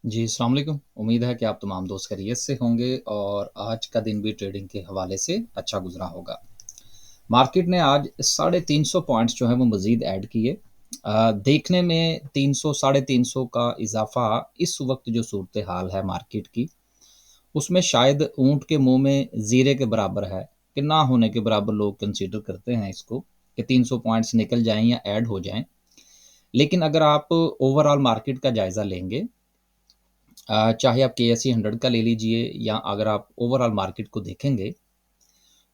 जी, अस्सलाम वालेकुम। उम्मीद है कि आप तमाम दोस्त खैरियत से होंगे और आज का दिन भी ट्रेडिंग के हवाले से अच्छा गुज़रा होगा। मार्केट ने आज 350 पॉइंट्स जो हैं वो मज़ीद ऐड किए। देखने में 300 साढ़े 300 का इज़ाफ़ा इस वक़्त जो सूरत-ए-हाल है मार्केट की, उसमें शायद ऊँट के मुँह में ज़ीरे के बराबर है कि ना होने के बराबर लोग कंसीडर करते हैं इसको कि 300 पॉइंट्स निकल जाएँ या ऐड हो जाएँ। लेकिन अगर आप ओवरऑल मार्केट का जायज़ा लेंगे, चाहे आप केएसई 100 का ले लीजिए या अगर आप ओवरऑल मार्केट को देखेंगे,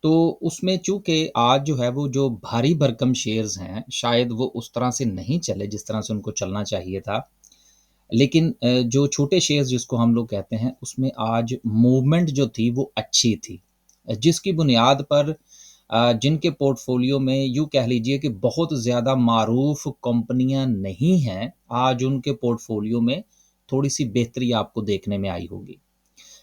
तो उसमें चूँकि आज जो है वो जो भारी भरकम शेयर्स हैं, शायद वो उस तरह से नहीं चले जिस तरह से उनको चलना चाहिए था। लेकिन जो छोटे शेयर्स जिसको हम लोग कहते हैं, उसमें आज मूवमेंट जो थी वो अच्छी थी। जिसकी बुनियाद पर जिनके पोर्टफ़ोलियो में यूँ कह लीजिए कि बहुत ज़्यादा मारूफ़ कंपनियाँ नहीं हैं, आज उनके पोर्टफ़ोलियो में थोड़ी-सी बेहतरी आपको देखने में आई होगी।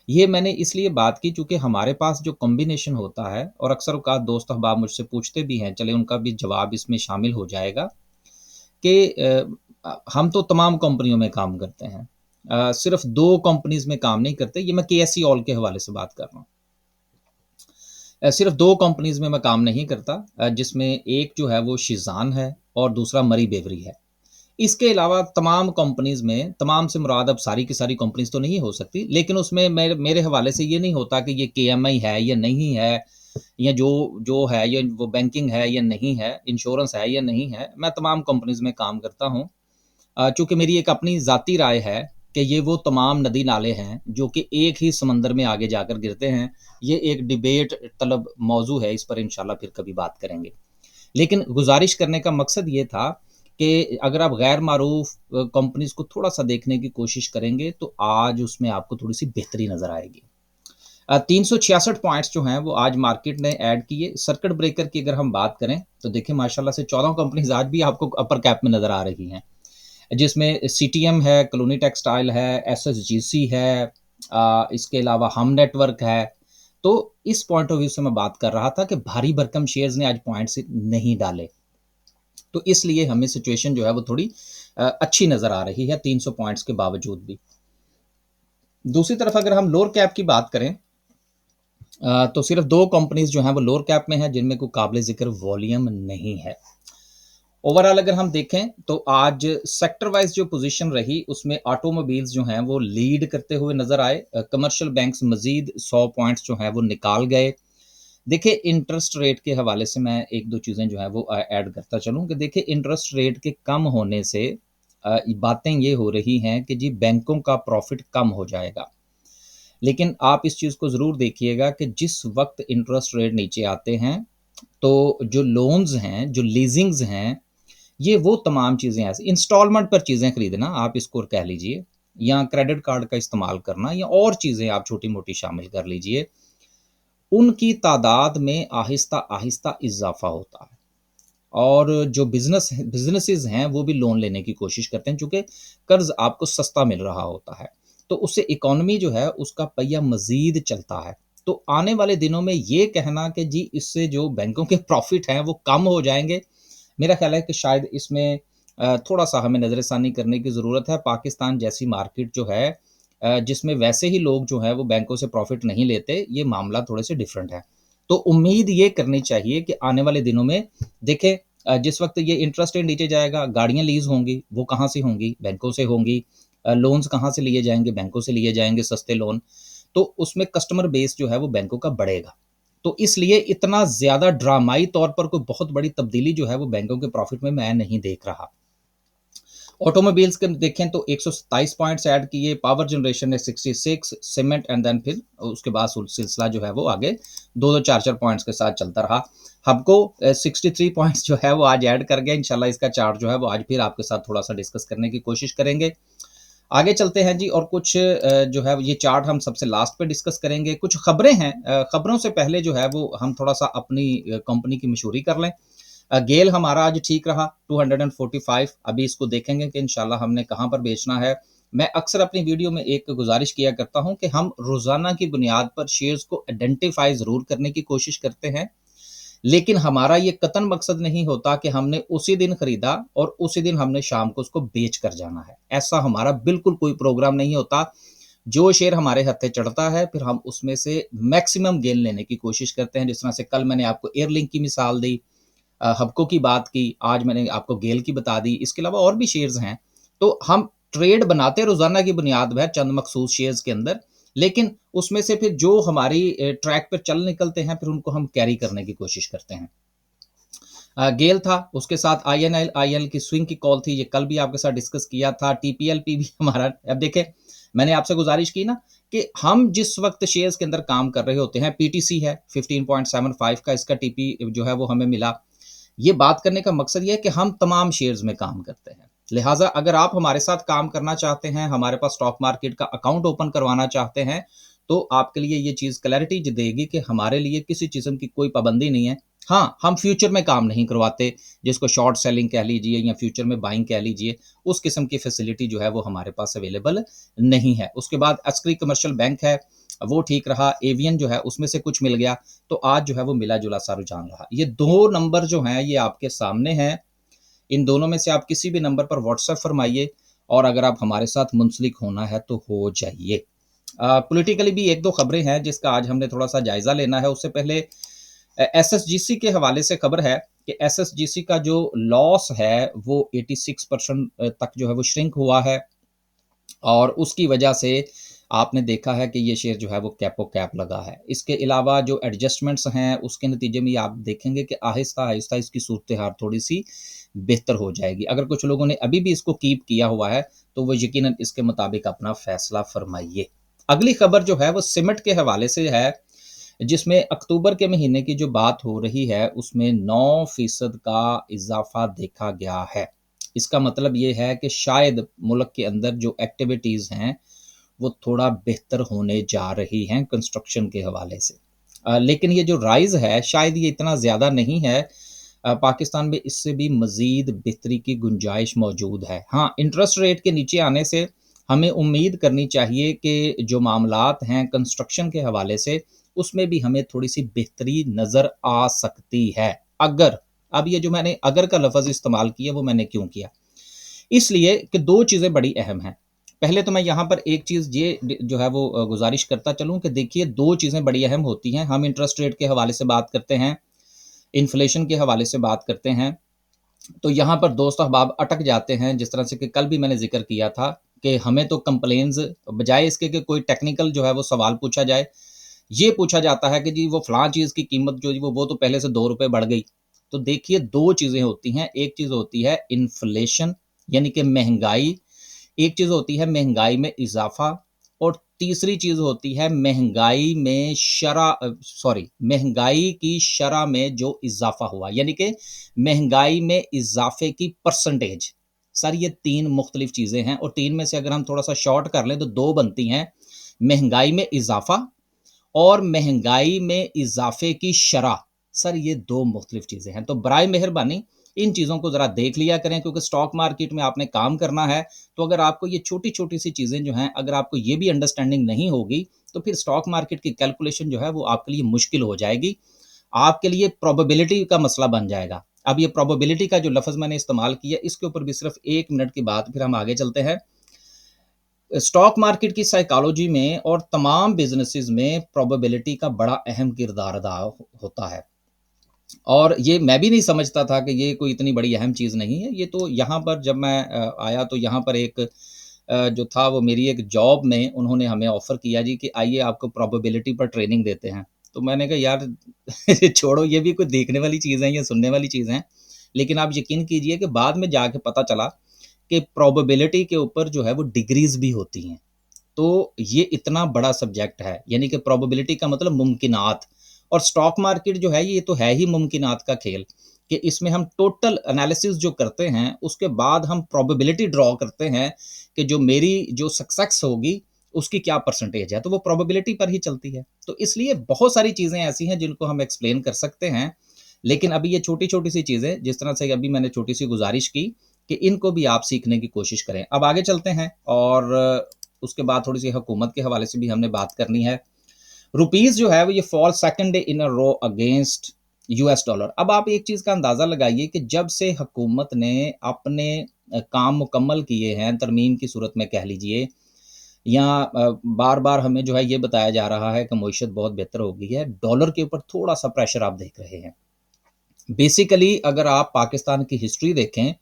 ये मैंने इसलिए बात की चूँकि हमारे पास जो कॉम्बिनेशन होता है और अक्सर औक़ात दोस्त अहबाब मुझसे पूछते भी हैं, चलें उनका भी जवाब इसमें शामिल हो जाएगा कि हम तो तमाम कंपनियों में काम करते हैं। सिर्फ़ 2 कंपनीज़ में काम नहीं करते, ये मैं केएससी ऑल के हवाले से बात कर रहा हूँ। सिर्फ़ 2 कंपनीज़ में मैं काम नहीं करता, जिसमें एक जो है वो शीज़ान है और दूसरा मरी बेवरी है। इसके अलावा तमाम कंपनीज़ में, तमाम से मुराद अब सारी की सारी कंपनीज़ तो नहीं हो सकती, लेकिन उसमें मेरे मेरे हवाले से ये नहीं होता कि ये केएमआई है या नहीं है, या जो जो है ये वो बैंकिंग है या नहीं है, इंश्योरेंस है या नहीं है, मैं तमाम कंपनीज़ में काम करता हूँ। चूँकि मेरी एक अपनी ज़ाती राय है कि ये वो तमाम नदी-नाले हैं, जो कि एक ही समंदर में आगे जाकर गिरते हैं। ये एक डिबेट तलब मौज़ू है, इस पर इंशाल्लाह फिर कभी बात करेंगे। लेकिन गुज़ारिश करने का मकसद ये था कि अगर आप गैर मारूफ़ कंपनीज़ को थोड़ा-सा देखने की कोशिश करेंगे, तो आज उसमें आपको थोड़ी-सी बेहतरी नज़र आएगी। 366 पॉइंट्स जो हैं, वो आज मार्केट ने ऐड किए। सर्किट ब्रेकर की अगर हम बात करें, तो देखिए माशाल्लाह से 14 कंपनीज़ आज भी आपको अपर कैप में नज़र आ रही हैं, जिसमें सीटीएम है, कलोनी टेक्सटाइल है, एसएसजीसी है, इसके अलावा हम नेटवर्क है। तो इस पॉइंट ऑफ व्यू से मैं बात कर रहा था कि भारी भरकम शेयर्स ने आज पॉइंट्स नहीं डाले। तो इसलिए हमें सिचुएशन जो है वो थोड़ी अच्छी नज़र आ रही है 300 पॉइंट्स के बावजूद भी। दूसरी तरफ अगर हम लोअर कैप की बात करें, तो सिर्फ़ 2 कंपनीज़ जो हैं वो लोअर कैप में हैं जिनमें कोई काबिल ज़िक्र वॉल्यूम नहीं है। ओवरऑल अगर हम देखें तो आज सेक्टर वाइज़ जो पोज़ीशन रही उसमें ऑटोमोबाइल्स जो हैं वो लीड करते हुए नज़र आए। कमर्शियल बैंक्स मज़ीद 100 पॉइंट्स जो हैं वो निकाल गए। देखिए इंटरेस्ट रेट के हवाले से मैं 1-2 चीज़ें जो हैं वो ऐड करता चलूँ कि देखिए इंटरेस्ट रेट के कम होने से बातें ये हो रही हैं कि जी बैंकों का प्रॉफ़िट कम हो जाएगा। लेकिन आप इस चीज़ को ज़रूर देखिएगा कि जिस वक़्त इंटरेस्ट रेट नीचे आते हैं, तो जो लोन्स हैं, जो लीज़िंग्स हैं, ये वो तमाम चीज़ें ऐसी इंस्टॉलमेंट पर चीज़ें खरीदना आप इसको कह लीजिए, या क्रेडिट कार्ड का इस्तेमाल करना या और चीज़ें आप छोटी-मोटी शामिल कर लीजिए, उनकी तादाद में आहिस्ता-आहिस्ता इज़ाफ़ा होता है। और जो बिज़नेसेस हैं, वो भी लोन लेने की कोशिश करते हैं, चूँकि कर्ज़ आपको सस्ता मिल रहा होता है। तो उससे इकॉनमी जो है, उसका पहिया मज़ीद चलता है। तो आने वाले दिनों में ये कहना कि जी, इससे जो बैंकों के प्रॉफ़िट हैं, वो कम हो जाएँगे, मेरा ख़्याल है कि शायद इसमें थोड़ा-सा हमें नज़रसानी करने की ज़रूरत है। पाकिस्तान जैसी मार्केट जो है, जिसमें वैसे ही लोग जो हैं, वो बैंकों से प्रॉफ़िट नहीं लेते, ये मामला थोड़े-से डिफ़रेंट है। तो उम्मीद ये करनी चाहिए कि आने वाले दिनों में देखें, जिस वक़्त ये इंटरेस्ट रेट नीचे जाएगा, गाड़ियाँ लीज़ होंगी, वो कहाँ से होंगी? बैंकों से होंगी। लोन्स कहाँ से लिए जाएँगे? बैंकों से लिए जाएँगे सस्ते लोन। तो उसमें कस्टमर बेस जो है वो बैंकों का बढ़ेगा। तो इसलिए इतना ज़्यादा ड्रामाई तौर पर कोई बहुत बड़ी तब्दीली जो है वो बैंकों के प्रॉफ़िट में मैं नहीं देख रहा। ऑटोमोबाइल्स के देखें तो 127 पॉइंट्स ऐड किए, पावर जनरेशन ने 66, सीमेंट एंड देन फिर उसके बाद सिलसिला जो है वो आगे 2-2 4-4 पॉइंट्स के साथ चलता रहा। हबको 63 पॉइंट्स जो है वो आज ऐड कर गया। इंशाल्लाह इसका चार्ट जो है वो आज फिर आपके साथ थोड़ा-सा डिस्कस करने की कोशिश करेंगे। आगे चलते हैं जी, और कुछ जो है ये चार्ट हम सबसे लास्ट पे डिस्कस करेंगे। कुछ खबरें हैं, खबरों से पहले जो है वो हम थोड़ा-सा अपनी कंपनी की मशहूरी कर लें। गेल हमारा आज ठीक रहा 245, अभी इसको देखेंगे कि इंशाल्लाह हमने कहाँ पर बेचना है। मैं अक्सर अपनी वीडियो में एक गुज़ारिश किया करता हूँ कि हम रोज़ाना की बुनियाद पर शेयर्स को आइडेंटिफ़ाई ज़रूर करने की कोशिश करते हैं। लेकिन हमारा ये कतन मकसद नहीं होता कि हमने उसी दिन खरीदा और उसी दिन हमने शाम को उसको बेच कर जाना है। ऐसा हमारा बिल्कुल कोई प्रोग्राम नहीं होता। जो शेयर हमारे हत्थे चढ़ता है, फिर हम उसमें से मैक्सिमम गेन लेने की कोशिश करते हैं। जिस तरह से कल मैंने आपको एयरलिंक की मिसाल दी, हबको की बात की, आज मैंने आपको गेल की बता दी, इसके अलावा और भी शेयर्स हैं। तो हम ट्रेड बनाते रोज़ाना की बुनियाद पर चंद मखसूस शेयर्स के अंदर, लेकिन उसमें से फिर जो हमारी ट्रैक पर चल निकलते हैं, फिर उनको हम कैरी करने की कोशिश करते हैं। गेल था, उसके साथ आईएनएल की स्विंग की कॉल थी, ये कल भी आपके साथ डिस्कस किया था। टीपीएलपी भी हमारा, अब देखें मैंने आपसे गुजारिश की ना कि हम जिस वक्त शेयर्स के अंदर काम कर रहे होते हैं, पीटीसी है 15.75 का इसका टीपी जो है वो हमें मिला। ये बात करने का मकसद ये है कि हम तमाम शेयर्स में काम करते हैं। लिहाजा अगर आप हमारे साथ काम करना चाहते हैं, हमारे पास स्टॉक मार्केट का अकाउंट ओपन करवाना चाहते हैं, तो आपके लिए ये चीज़ क्लैरिटी देगी कि हमारे लिए किसी किस्म की कोई पाबंदी नहीं है। हाँ, हम फ्यूचर में काम नहीं करवाते, जिसको शॉर्ट सेलिंग कह लीजिए या फ्यूचर में बाइंग कह लीजिए, उस किस्म की फैसिलिटी जो है वो हमारे पास अवेलेबल नहीं है। उसके बाद अस्करी कमर्शियल बैंक है, वो ठीक रहा। एवियन जो है उसमें से कुछ मिल गया, तो आज जो है वो मिला-जुला सा रुझान रहा। ये 2 नंबर जो हैं ये आपके सामने हैं। इन दोनों में से आप किसी भी नंबर पर व्हाट्सएप फरमाइए और अगर आप हमारे साथ मुंसलिक होना है तो हो जाइए। पॉलिटिकली भी 1-2 खबरें हैं जिसका आज हमने थोड़ा-सा जायज़ा लेना है। उससे पहले एसएसजीसी के हवाले से खबर है कि एसएसजीसी का जो लॉस है वो 86% तक जो है वो श्रिंक हुआ है और उसकी वजह से आपने देखा है कि ये शेयर जो है वो कैपो कैप लगा है। इसके अलावा जो एडजस्टमेंट्स हैं उसके नतीजे में आप देखेंगे कि आहिस्ता-आहिस्ता इसकी सूरत-ए-हाल थोड़ी-सी बेहतर हो जाएगी। अगर कुछ लोगों ने अभी भी इसको कीप किया हुआ है तो वो यकीनन इसके मुताबिक अपना फैसला फरमाइए। अगली खबर जो है वो सीमेंट के हवाले से है, जिसमें अक्टूबर के महीने की जो बात हो रही है उसमें 9% का इज़ाफ़ा देखा गया है। इसका मतलब ये है कि शायद मुल्क के अंदर जो एक्टिविटीज़ हैं वो थोड़ा बेहतर होने जा रही हैं कंस्ट्रक्शन के हवाले से। लेकिन ये जो राइज़ है शायद ये इतना ज़्यादा नहीं है। पाकिस्तान में इससे भी मज़ीद बेहतरी की गुंजाइश मौजूद है। हाँ, इंटरेस्ट रेट के नीचे आने से हमें उम्मीद करनी चाहिए कि जो मामलात हैं कंस्ट्रक्शन के हवाले से, उसमें भी हमें थोड़ी-सी बेहतरी नज़र आ सकती है। अगर, अब ये जो मैंने अगर का लफ़्ज़ इस्तेमाल किया वो मैंने क्यों किया? इसलिए कि 2 चीज़ें बड़ी अहम हैं। पहले तो मैं यहाँ पर एक चीज़ ये जो है वो गुज़ारिश करता चलूँ कि देखिए 2 चीज़ें बड़ी अहम होती हैं। हम इंटरेस्ट रेट के हवाले से बात करते हैं, इन्फ्लेशन के हवाले से बात करते हैं, तो यहाँ पर दोस्त अहबाब अटक जाते हैं। जिस तरह से कि कल भी मैंने ज़िक्र किया था कि हमें तो कंप्लेंट्स बजाय इसके कि कोई टेक्निकल जो है वो सवाल पूछा जाए, ये पूछा जाता है कि जी वो फ़लाँ चीज़ की कीमत जो है वो तो पहले से ₹2 बढ़ गई। तो देखिए 2 चीज़ें होती हैं, एक चीज़ होती है इन्फ्लेशन यानी कि महँगाई, एक चीज़ होती है महँगाई में इज़ाफ़ा और तीसरी चीज़ होती है महँगाई की शरह में जो इज़ाफ़ा हुआ, यानी कि महँगाई में इज़ाफ़े की परसेंटेज। सर ये 3 मुख्तलिफ़ चीज़ें हैं और 3 में से अगर हम थोड़ा-सा शॉर्ट कर लें तो 2 बनती हैं, महँगाई में इज़ाफ़ा और महँगाई में इज़ाफ़े की शरह। सर ये 2 मुख्तलिफ़ चीज़ें हैं, तो बराए मेहरबानी इन चीज़ों को ज़रा देख लिया करें क्योंकि स्टॉक मार्केट में आपने काम करना है, तो अगर आपको ये छोटी-छोटी सी चीज़ें जो हैं, अगर आपको ये भी अंडरस्टैंडिंग नहीं होगी, तो फिर स्टॉक मार्केट की कैलकुलेशन जो है वो आपके लिए मुश्किल हो जाएगी। आपके लिए प्रोबेबिलिटी का मसला बन जाएगा। अब ये प्रोबेबिलिटी का जो लफ़्ज़ मैंने इस्तेमाल किया, इसके ऊपर भी सिर्फ़ 1 मिनट की बात, फिर हम आगे चलते हैं। स्टॉक मार्केट की साइकोलॉजी में और तमाम बिज़नेसेस में प्रोबेबिलिटी का बड़ा अहम किरदार अदा होता है और ये मैं भी नहीं समझता था कि ये कोई इतनी बड़ी अहम चीज़ नहीं है। ये तो यहाँ पर जब मैं आया तो यहाँ पर एक जो था वो मेरी एक जॉब में उन्होंने हमें ऑफ़र किया जी कि आइए आपको प्रोबेबिलिटी पर ट्रेनिंग देते हैं। तो मैंने कहा यार छोड़ो ये भी कोई देखने वाली चीज़ है या सुनने वाली चीज़ है। लेकिन आप यकीन कीजिए कि बाद में जाके पता चला कि प्रोबेबिलिटी के ऊपर जो है वो डिग्रीज़ भी होती हैं। तो ये इतना बड़ा सब्जेक्ट है, यानी कि प्रोबेबिलिटी का मतलब मुमकिनात और स्टॉक मार्केट जो है ये तो है ही मुमकिनात का खेल कि इसमें हम टोटल एनालिसिस जो करते हैं, उसके बाद हम प्रोबेबिलिटी ड्रॉ करते हैं कि जो मेरी जो सक्सेस होगी, उसकी क्या परसेंटेज है, तो वो प्रोबेबिलिटी पर ही चलती है। तो इसलिए बहुत सारी चीज़ें ऐसी हैं जिनको हम एक्सप्लेन कर सकते हैं, लेकिन अभी ये छोटी-छोटी सी चीज़ें जिस तरह से अभी मैंने छोटी-सी गुज़ारिश की कि इनको भी आप सीखने की कोशिश करें। अब आगे चलते हैं और उसके बाद थोड़ी-सी हुकूमत के हवाले से भी हमने बात करनी है। रुपीज़ जो है वो ये fall second day in a row against US dollar. अब आप एक चीज़ का अंदाज़ा लगाइए कि जब से हुकूमत ने अपने काम मुकम्मल किए हैं, तरमीम की सूरत में कह लीजिए, या बार-बार हमें जो है ये बताया जा रहा है कि मईशत बहुत बेहतर हो गई है, डॉलर के ऊपर थोड़ा-सा प्रेशर आप देख रहे हैं। बेसिकली अगर आप पाकिस्तान की हिस्ट्री देखें,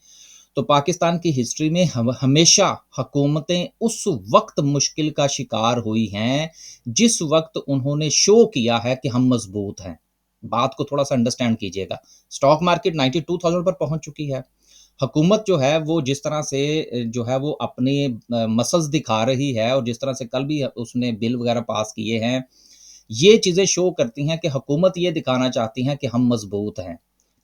तो पाकिस्तान की हिस्ट्री में हमेशा हुकूमतें उस वक़्त मुश्किल का शिकार हुई हैं, जिस वक़्त उन्होंने शो किया है कि हम मज़बूत हैं। बात को थोड़ा-सा अंडरस्टैंड कीजिएगा। स्टॉक मार्केट 92,000 पर पहुँच चुकी है। हुकूमत जो है वो जिस तरह से जो है वो अपनी मसल्स दिखा रही है, और जिस तरह से कल भी उसने बिल वग़ैरह पास किए हैं, ये चीज़ें शो करती हैं कि हुकूमत ये दिखाना चाहती है कि हम मज़बूत हैं।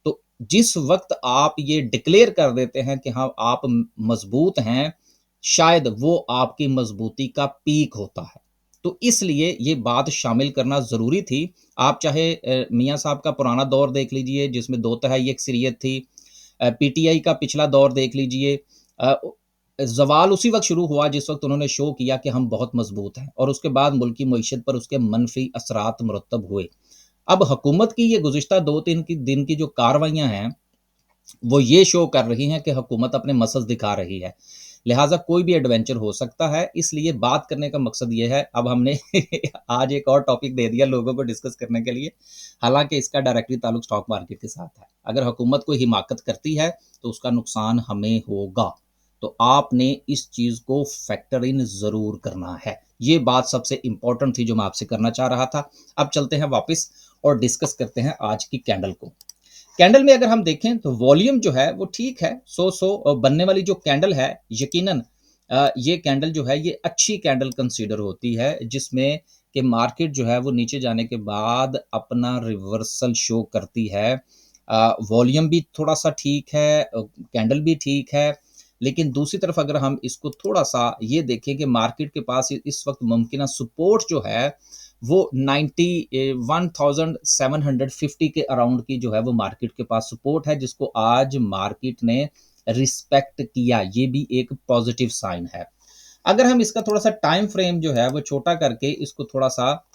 तो जिस वक़्त आप ये डिक्लेयर कर देते हैं कि हाँ, आप मज़बूत हैं, शायद वो आपकी मज़बूती का पीक होता है। तो इसलिए ये बात शामिल करना ज़रूरी थी। आप चाहे मियाँ साहब का पुराना दौर देख लीजिए, जिसमें दो तिहाई अक्सरियत थी। पीटीआई का पिछला दौर देख लीजिए। अ, ज़वाल उसी वक़्त शुरू हुआ जिस वक़्त उन्होंने शो किया कि हम बहुत मज़बूत हैं, और उसके बाद मुल्क की मईशत पर उसके मनफ़ी असरात मुरतब हुए। अब हुकूमत की ये गुज़िश्ता 2-3 दिन की जो कार्रवाइयाँ हैं, वो ये शो कर रही हैं कि हुकूमत अपने मसल्स दिखा रही है। लिहाज़ा कोई भी एडवेंचर हो सकता है, इसलिए बात करने का मकसद ये है। अब हमने आज एक और टॉपिक दे दिया लोगों को डिस्कस करने के लिए, हालाँकि इसका डायरेक्टली ताल्लुक स्टॉक मार्केट के साथ है। अगर हुकूमत कोई हिमाकत करती है, तो उसका नुकसान हमें होगा। तो आपने इस चीज़ को फैक्टर इन ज़रूर करना है। ये बात सबसे इम्पोर्टेंट थी जो मैं आपसे करना चाह रहा था। अब चलते हैं वापस और डिस्कस करते हैं आज की कैंडल को। कैंडल में अगर हम देखें तो वॉल्यूम जो है वो ठीक है, सो बनने वाली जो कैंडल है, यकीनन ये कैंडल जो है ये अच्छी कैंडल कंसीडर होती है, जिसमें कि मार्केट जो है वो नीचे जाने के बाद अपना रिवर्सल शो करती है। वॉल्यूम भी थोड़ा सा ठीक है, कैंडल भी ठीक है, लेकिन दूसरी तरफ अगर हम इसको थोड़ा सा ये देखें कि मार्केट के पास इस वक्त मुमकिन सपोर्ट जो है वो 91,750 के अराउंड की जो है वो मार्केट के पास सपोर्ट है, जिसको आज मार्केट ने रिस्पेक्ट किया। ये भी एक पॉजिटिव साइन है। अगर हम इसका थोड़ा सा टाइम फ्रेम जो है वो छोटा करके इसको थोड़ा सा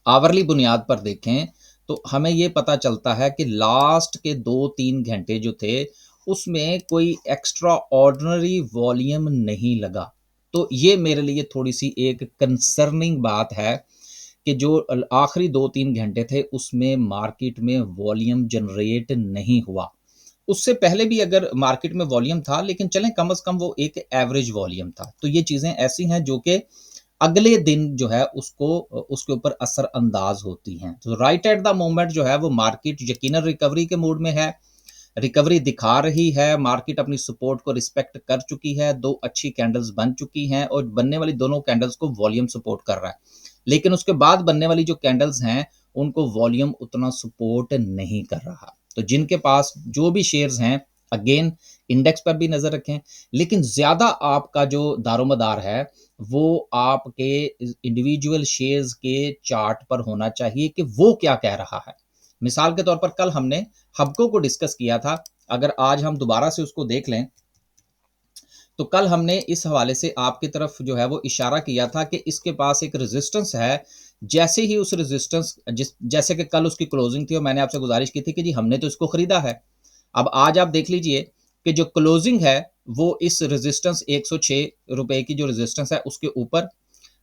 आवरली बुनियाद पर देखें, तो हमें ये पता चलता है कि लास्ट के 2-3 घंटे जो थे, उसमें कोई एक्स्ट्रा ऑर्डिनरी वॉल्यूम नहीं लगा। तो ये मेरे लिए थोड़ी-सी एक कंसर्निंग बात है कि जो आखिरी 2-3 घंटे थे, उसमें मार्केट में वॉल्यूम जनरेट नहीं हुआ। उससे पहले भी अगर मार्केट में वॉल्यूम था, लेकिन चलें कम से कम वो एक एवरेज वॉल्यूम था। तो ये चीज़ें ऐसी हैं जो कि अगले दिन जो है उसको उसके ऊपर असर अंदाज होती हैं। तो राइट एट द मोमेंट जो है वो मार्केट यकीनन रिकवरी के मूड में है, रिकवरी दिखा रही है, मार्केट अपनी सपोर्ट को रिस्पेक्ट कर चुकी है, 2 अच्छी कैंडल्स बन चुकी हैं और बनने वाली दोनों कैंडल्स को वॉल्यूम सपोर्ट कर रहा है। लेकिन उसके बाद बनने वाली जो कैंडल्स हैं, उनको वॉल्यूम उतना सपोर्ट नहीं कर रहा। तो जिनके पास जो भी शेयर्स हैं, अगेन इंडेक्स पर भी नज़र रखें, लेकिन ज़्यादा आपका जो दारोमदार है, वो आपके इंडिविजुअल शेयर्स के चार्ट पर होना चाहिए कि वो क्या कह रहा है। मिसाल के तौर पर कल हमने हबको को डिस्कस किया था। अगर आज हम दोबारा से उसको देख लें, तो कल हमने इस हवाले से आपकी तरफ जो है वो इशारा किया था कि इसके पास एक रेजिस्टेंस है। जैसे ही उस रेजिस्टेंस जैसे कि कल उसकी क्लोजिंग थी और मैंने आपसे गुजारिश की थी कि जी हमने तो इसको खरीदा है। अब आज आप देख लीजिए कि जो क्लोजिंग है वो इस रेजिस्टेंस ₹106 की जो रेजिस्टेंस है उसके ऊपर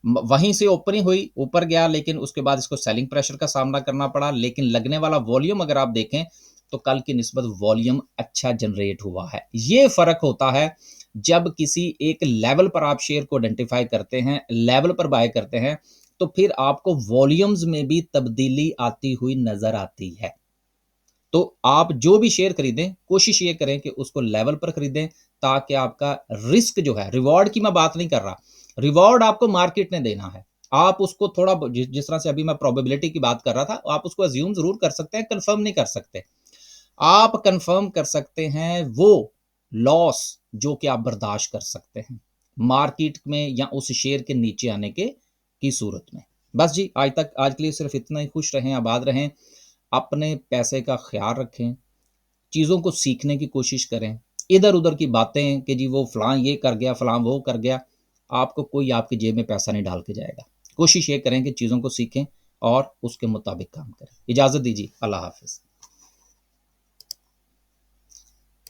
वहीं से ओपनिंग हुई, ऊपर गया, लेकिन उसके बाद इसको सेलिंग प्रेशर का सामना करना पड़ा। लेकिन लगने वाला वॉल्यूम अगर आप देखें, तो कल की निस्बत वॉल्यूम अच्छा जनरेट हुआ है। ये फ़र्क होता है जब किसी एक लेवल पर आप शेयर को आइडेंटिफ़ाई करते हैं, लेवल पर बाय करते हैं, तो फिर आपको वॉल्यूम्स में भी तब्दीली आती हुई नज़र आती है। तो आप जो भी शेयर खरीदें, कोशिश ये करें कि उसको लेवल पर खरीदें, ताकि आपका रिस्क जो है, रिवॉर्ड की मैं बात नहीं कर रहा, रिवॉर्ड आपको मार्केट ने देना है। आप उसको थोड़ा जिस तरह से अभी मैं प्रोबेबिलिटी की बात कर रहा था, आप उसको अज्यूम ज़रूर कर सकते हैं, कन्फर्म नहीं कर सकते। आप कन्फर्म कर सकते हैं वो लॉस जो कि आप बर्दाश्त कर सकते हैं, मार्केट में या उस शेयर के नीचे आने के की सूरत में। बस जी, आज के लिए सिर्फ इतना ही। खुश रहें, आबाद रहें, अपने पैसे का ख्याल रखें, चीज़ों को सीखने की कोशिश करें। इधर-उधर की बातें कि जी वो फलाँ ये कर गया, फलाँ वो कर गया, आपको कोई आपकी जेब में पैसा नहीं डाल के जाएगा। कोशिश ये करें कि चीज़ों को सीखें और उसके मुताबिक काम करें। इजाज़त दीजिए, अल्लाह हाफ़िज़।